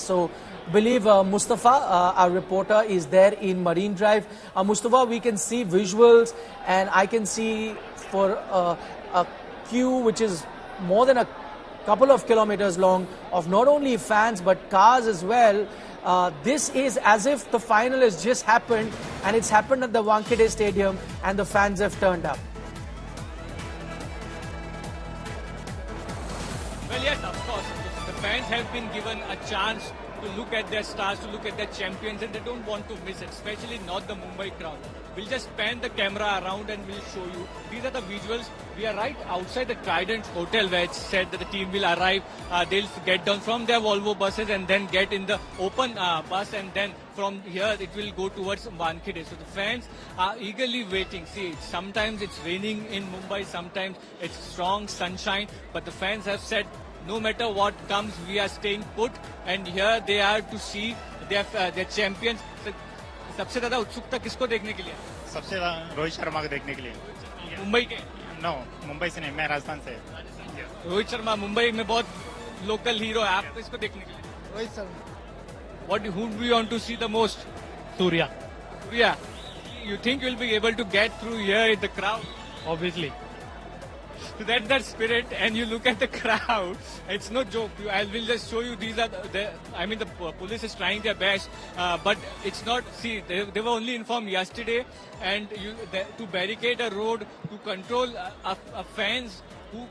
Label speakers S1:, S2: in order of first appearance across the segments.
S1: So, believe Mustafa, our reporter, is there in Marine Drive. Mustafa, we can see visuals, and I can see for a queue which is more than a couple of kilometers long of not only fans but cars as well. This is as if the final has just happened, and it's happened at the Wankhede Stadium, and the fans have turned up.
S2: Well, yes, of course. The fans have been given a chance to look at their stars, to look at their champions, and they don't want to miss it, especially not the Mumbai crowd. We'll just pan the camera around and we'll show you. These are the visuals. We are right outside the Trident Hotel where it's said that the team will arrive. They'll get down from their Volvo buses and then get in the open bus, and then from here it will go towards Wankhede. So the fans are eagerly waiting. See, sometimes it's raining in Mumbai, sometimes it's strong sunshine, but the fans have said no matter what comes, we are staying put, and here they are to see their champions. So, सबसे ज्यादा उत्सुकता किसको देखने के लिए?
S3: सबसे ज्यादा रोहित शर्मा को देखने के लिए।
S2: मुंबई के?
S3: नो, मुंबई से नहीं, मैं राजस्थान से।
S2: रोहित शर्मा मुंबई में बहुत लोकल हीरो है, आप इसको देखने के लिए?
S4: Rohit Sharma.
S2: What who do you want to see the most?
S4: Surya.
S2: Surya. You think you'll be able to get through here in the crowd?
S4: Obviously.
S2: So that's that spirit, and you look at the crowd, it's no joke. I will just show you, these are the police is trying their best, but it's not, see, they were only informed yesterday, and to barricade a road, to control fans who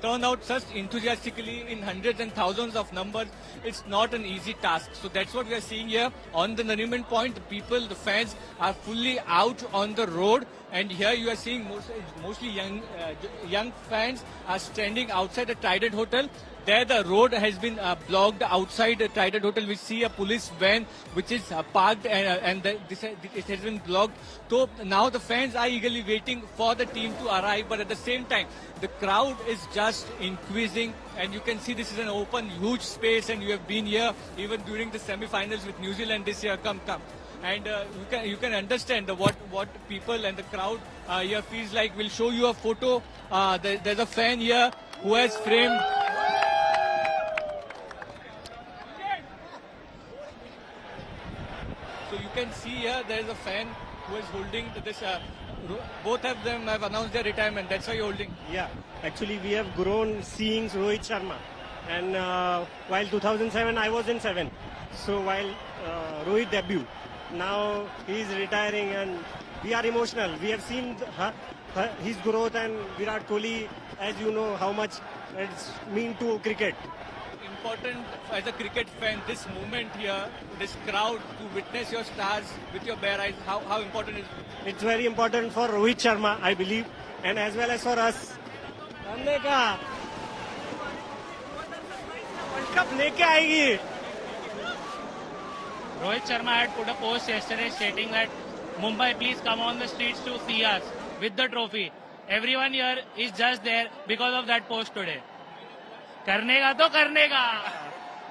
S2: turn out such enthusiastically in hundreds and thousands of numbers, it's not an easy task. So that's what we are seeing here on the Nariman Point. The people, the fans are fully out on the road, and here you are seeing mostly young fans are standing outside the Trident Hotel. There the road has been blocked outside the Trident Hotel. We see a police van which is parked, and it has been blocked. So now the fans are eagerly waiting for the team to arrive, but at the same time the crowd is just increasing, and you can see this is an open huge space, and you have been here even during the semi-finals with New Zealand this year. Come. And you can understand what people and the crowd here feels like. We'll show you a photo. There's a fan here who has framed. So you can see here there is a fan who is holding this. Both of them have announced their retirement. That's why you're holding.
S5: Yeah, actually we have grown seeing Rohit Sharma, and while 2007 I was in 7. So while Rohit debuted, now he is retiring, and we are emotional. We have seen his growth, and Virat Kohli, as you know how much it's mean to cricket.
S2: Important as a cricket fan, this moment here, this crowd, to witness your stars with your bare eyes, how important is it?
S5: It's very important for Rohit Sharma, I believe, and as well as for us. World Cup leke aayegi.
S6: Rohit Sharma had put a post yesterday stating that Mumbai, please come on the streets to see us with the trophy. Everyone here is just there because of that post today. करने का तो करने का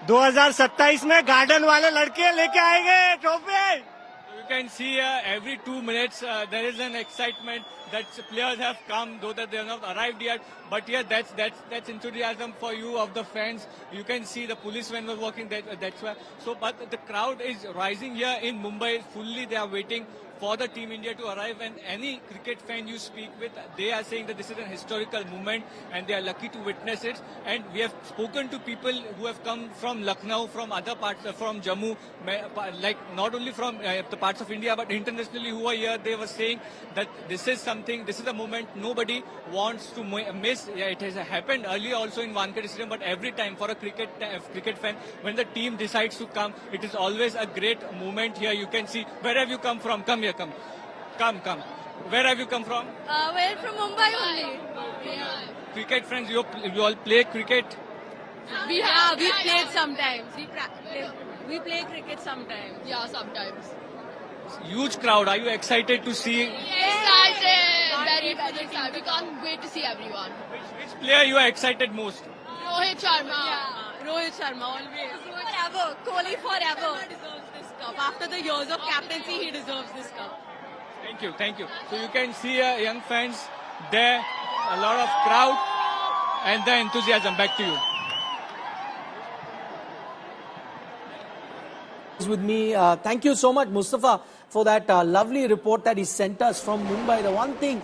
S5: 2027 में garden वाले लड़के लेके आएंगे trophy.
S2: You can see every 2 minutes there is an excitement that players have come, though that they have not arrived yet. But yeah, that's enthusiasm for you of the fans. You can see the policemen were working. That's why. So, but the crowd is rising here in Mumbai. Fully, they are waiting for the Team India to arrive, and any cricket fan you speak with, they are saying that this is an historical moment and they are lucky to witness it. And we have spoken to people who have come from Lucknow, from other parts, from Jammu, like not only from the parts of India but internationally who are here. They were saying that this is a moment nobody wants to miss. Yeah, it has happened earlier also in Wankhede Stadium, but every time for a cricket fan, when the team decides to come, it is always a great moment here. You can see, where have you come from? Come here. Come. Where have you come from?
S7: We're from Mumbai only.
S2: Yeah. Cricket friends, you all play cricket?
S7: We played sometimes. We play cricket sometimes. Yeah, sometimes.
S2: Huge crowd. Are you excited to see?
S7: Excited. Very excited. We can't wait to see everyone.
S2: Which player you are excited most?
S7: Rohit Sharma. Yeah. Rohit Sharma always. Forever. Kohli forever. Deserves this cup. After the years of captaincy, he deserves this cup.
S2: Thank you. So you can see young fans there, a lot of crowd and the enthusiasm. Back to you.
S1: with me. Thank you so much, Mustafa, for that lovely report that he sent us from Mumbai. The one thing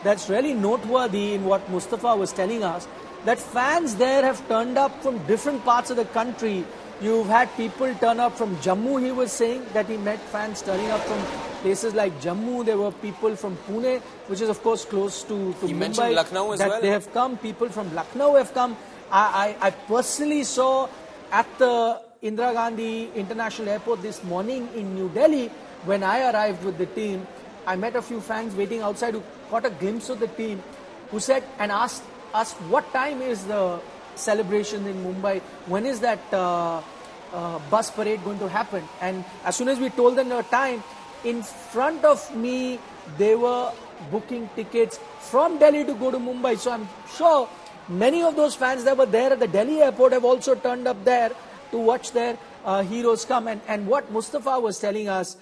S1: that's really noteworthy in what Mustafa was telling us, that fans there have turned up from different parts of the country. You've had people turn up from Jammu, he was saying, that he met fans turning up from places like Jammu. There were people from Pune, which is of course close to
S8: He
S1: Mumbai.
S8: mentioned Lucknow as
S1: that
S8: well.
S1: They have come, people from Lucknow have come. I personally saw at the Indira Gandhi International Airport this morning in New Delhi, when I arrived with the team, I met a few fans waiting outside who caught a glimpse of the team, who said and asked us what time is the celebration in Mumbai, when is that bus parade going to happen. And as soon as we told them the time, in front of me they were booking tickets from Delhi to go to Mumbai. So I'm sure many of those fans that were there at the Delhi airport have also turned up there to watch their heroes come. And what Mustafa was telling us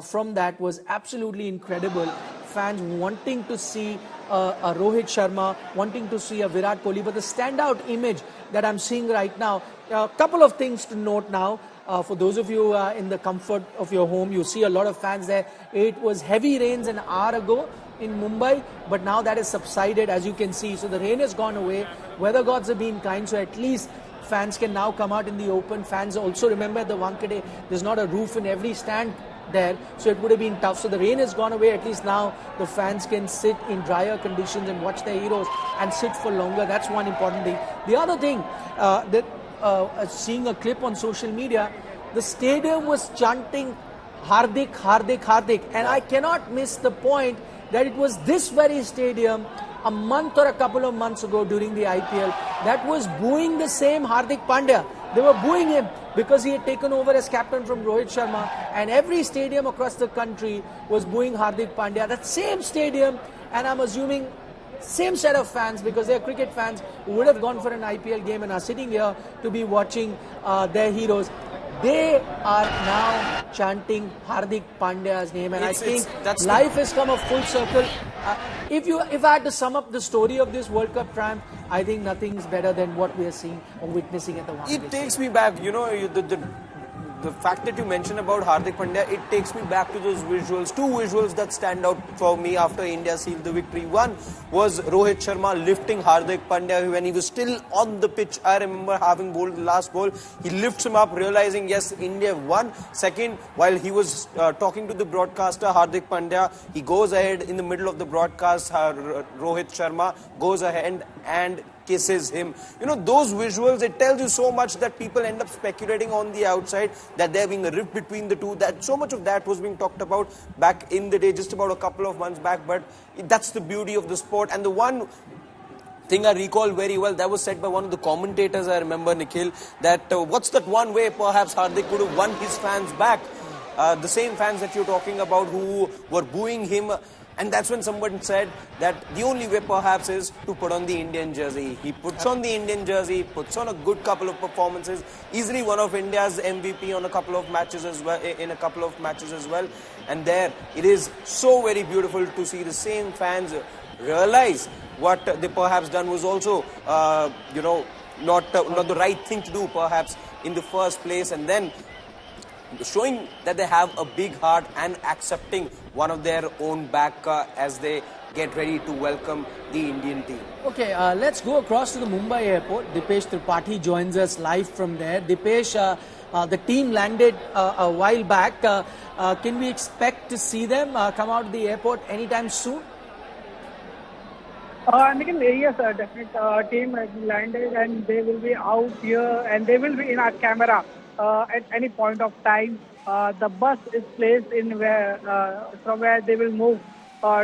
S1: from that was absolutely incredible. Fans wanting to see a Rohit Sharma, wanting to see a Virat Kohli. But the standout image that I'm seeing right now, a couple of things to note now. For those of you in the comfort of your home, you see a lot of fans there. It was heavy rains an hour ago in Mumbai, but now that has subsided, as you can see. So the rain has gone away. Weather gods have been kind, so at least fans can now come out in the open. Fans also, remember at the Wankhede, there's not a roof in every stand there, so it would have been tough. So the rain has gone away. At least now the fans can sit in drier conditions and watch their heroes and sit for longer. That's one important thing. The other thing, seeing a clip on social media, the stadium was chanting Hardik, Hardik, Hardik, and I cannot miss the point that it was this very stadium a month or a couple of months ago during the IPL that was booing the same Hardik Pandya. They were booing him because he had taken over as captain from Rohit Sharma, and every stadium across the country was booing Hardik Pandya. That same stadium, and I'm assuming same set of fans, because they are cricket fans who would have gone for an IPL game and are sitting here to be watching their heroes. They are now chanting Hardik Pandya's name, and I think life has come a full circle. If I had to sum up the story of this World Cup triumph, I think nothing's better than what we are seeing or witnessing at the Wankhede.
S8: It takes me back, the fact that you mentioned about Hardik Pandya, it takes me back to those visuals, two visuals that stand out for me after India sealed the victory. One was Rohit Sharma lifting Hardik Pandya when he was still on the pitch. I remember having bowled the last ball. He lifts him up, realizing, yes, India won. Second, while he was talking to the broadcaster, Hardik Pandya, he goes ahead in the middle of the broadcast, Rohit Sharma goes ahead and kisses him. Those visuals, it tells you so much that people end up speculating on the outside that there being a rift between the two. That so much of that was being talked about back in the day, just about a couple of months back. But that's the beauty of the sport. And the one thing I recall very well, that was said by one of the commentators, I remember, Nikhil, that what's that one way perhaps Hardik could have won his fans back? The same fans that you're talking about who were booing him. And that's when someone said that the only way perhaps is to put on the Indian jersey. He puts on the Indian jersey, puts on a good couple of performances, easily one of India's MVP on a couple of matches as well, in a couple of matches as well. And there, it is so very beautiful to see the same fans realize what they perhaps done was also, not the right thing to do perhaps in the first place. And then showing that they have a big heart and accepting one of their own back as they get ready to welcome the Indian team.
S1: Okay, let's go across to the Mumbai airport. Dipesh Tripathi joins us live from there. Dipesh, the team landed a while back. Can we expect to see them come out of the airport anytime soon?
S9: Nikhil, yes, definitely. Team has landed and they will be out here and they will be in our camera at any point of time. The bus is placed in from where they will move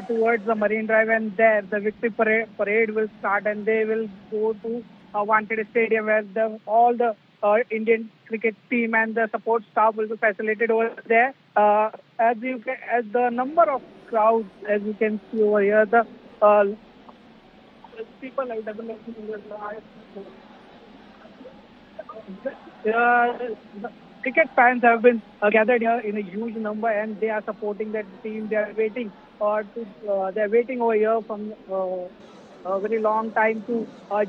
S9: towards the Marine Drive, and there the victory parade will start, and they will go to Wankhede Stadium where all the Indian cricket team and the support staff will be facilitated over there. As the number of crowds, as you can see over here, the people like the cricket fans have been gathered here in a huge number, and they are supporting that team. They are waiting over here from a very long time to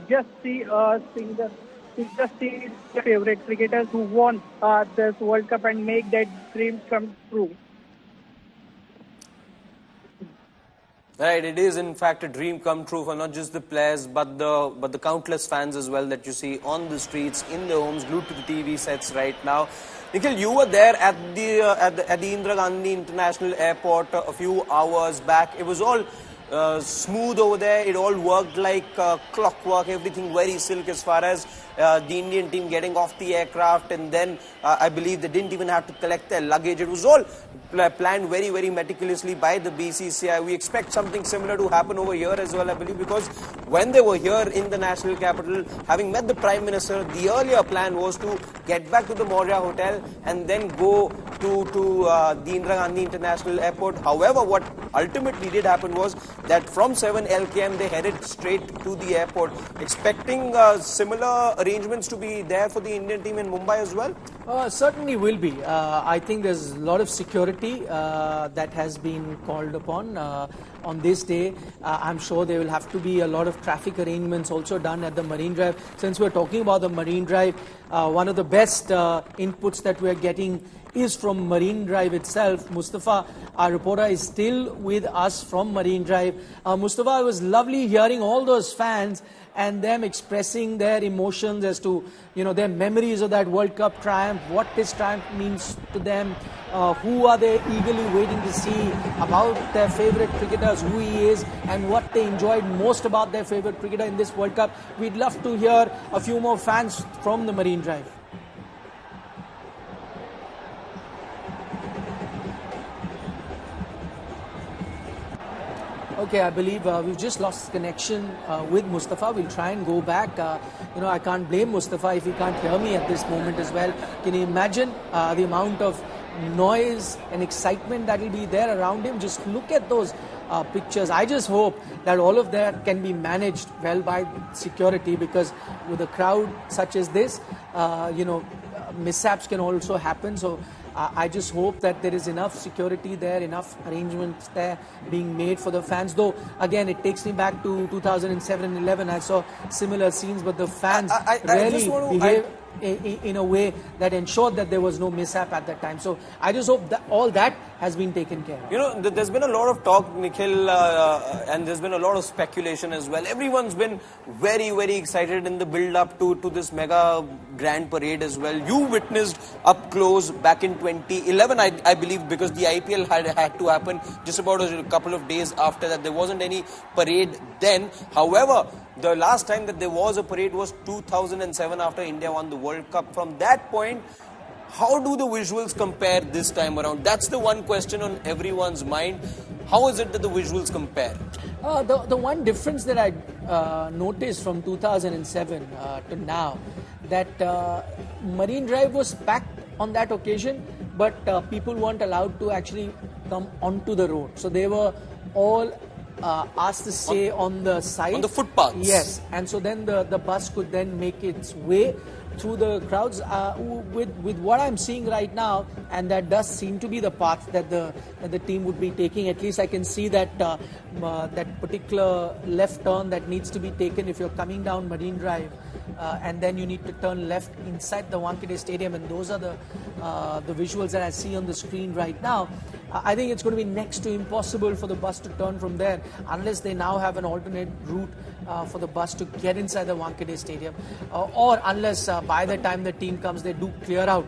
S9: just see the to just see their favorite cricketers who won this World Cup and make that dream come true.
S8: Right, it is in fact a dream come true for not just the players but the countless fans as well that you see on the streets, in their homes, glued to the TV sets right now. Nikhil, you were there at the Indira Gandhi International Airport a few hours back. It was all smooth over there. It all worked like clockwork. Everything very silk as far as the Indian team getting off the aircraft, and then I believe they didn't even have to collect their luggage. It was all planned very, very meticulously by the BCCI. We expect something similar to happen over here as well, I believe, because when they were here in the national capital, having met the Prime Minister, the earlier plan was to get back to the Maurya Hotel and then go to the Indira Gandhi International Airport. However, what ultimately did happen was that from 7 LKM they headed straight to the airport, expecting similar arrangements to be there for the Indian team in Mumbai as well.
S1: Certainly will be. I think there's a lot of security that has been called upon on this day. I'm sure there will have to be a lot of traffic arrangements also done at the Marine Drive. Since we're talking about the Marine Drive, one of the best inputs that we're getting is from Marine Drive itself. Mustafa, our reporter, is still with us from Marine Drive. Mustafa, it was lovely hearing all those fans and them expressing their emotions as to, their memories of that World Cup triumph, what this triumph means to them, who are they eagerly waiting to see about their favorite cricketers, who he is, and what they enjoyed most about their favorite cricketer in this World Cup. We'd love to hear a few more fans from the Marine Drive. Okay, I believe we've just lost connection with Mustafa. We'll try and go back. I can't blame Mustafa if he can't hear me at this moment as well. Can you imagine the amount of noise and excitement that will be there around him? Just look at those pictures. I just hope that all of that can be managed well by security, because with a crowd such as this, mishaps can also happen. So I just hope that there is enough security there, enough arrangements there being made for the fans. Though, again, it takes me back to 2007 and 11. I saw similar scenes, but the fans really behaved in a way that ensured that there was no mishap at that time. So I just hope that all that has been taken care of.
S8: There's been a lot of talk, Nikhil, and there's been a lot of speculation as well. Everyone's been very, very excited in the build-up to this mega grand parade as well. You witnessed up close back in 2011, I believe, because the IPL had to happen just about a couple of days after that. There wasn't any parade then. However, the last time that there was a parade was 2007 after India won the World Cup. From that point, how do the visuals compare this time around? That's the one question on everyone's mind. How is it that the visuals compare?
S1: The one difference that I noticed from 2007 to now, that Marine Drive was packed on that occasion, but people weren't allowed to actually come onto the road. So they were all asked to stay on the side.
S8: On the footpaths.
S1: Yes, and so then the bus could then make its way through the crowds. With what I'm seeing right now, and that does seem to be the path that the team would be taking. At least I can see that that particular left turn that needs to be taken if you're coming down Marine Drive, and then you need to turn left inside the Wankhede Stadium, and those are the visuals that I see on the screen right now. I think it's going to be next to impossible for the bus to turn from there unless they now have an alternate route for the bus to get inside the Wankhede Stadium, or unless by the time the team comes they do clear out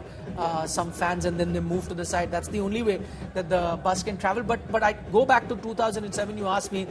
S1: some fans and then they move to the side. That's the only way that the bus can travel. But I go back to 2007. You asked me,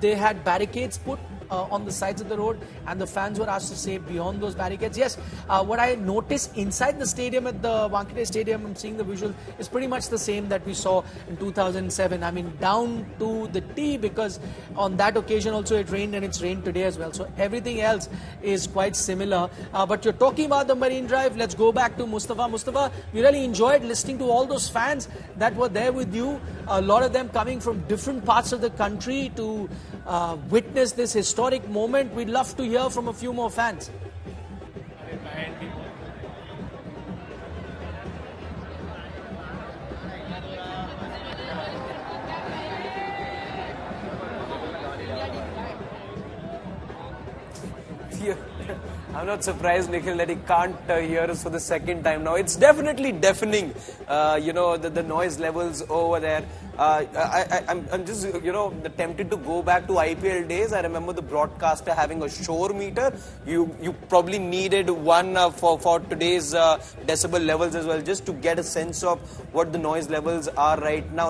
S1: they had barricades put on the sides of the road, and the fans were asked to stay beyond those barricades. Yes, what I noticed inside the stadium at the Wankhede Stadium, I'm seeing the visuals, is pretty much the same that we saw in 2007. I mean, down to the T, because on that occasion also it rained, and it's rained today as well. So everything else is quite similar. But you're talking about the Marine Drive. Let's go back to Mustafa. Mustafa, we really enjoyed listening to all those fans that were there with you. A lot of them coming from different parts of the country to witness this historic moment. We'd love to hear from a few more fans.
S8: I'm not surprised, Nikhil, that he can't hear us for the second time now. It's definitely deafening, the noise levels over there. I'm just, tempted to go back to IPL days. I remember the broadcaster having a shore meter. You probably needed one for today's decibel levels as well, just to get a sense of what the noise levels are right now.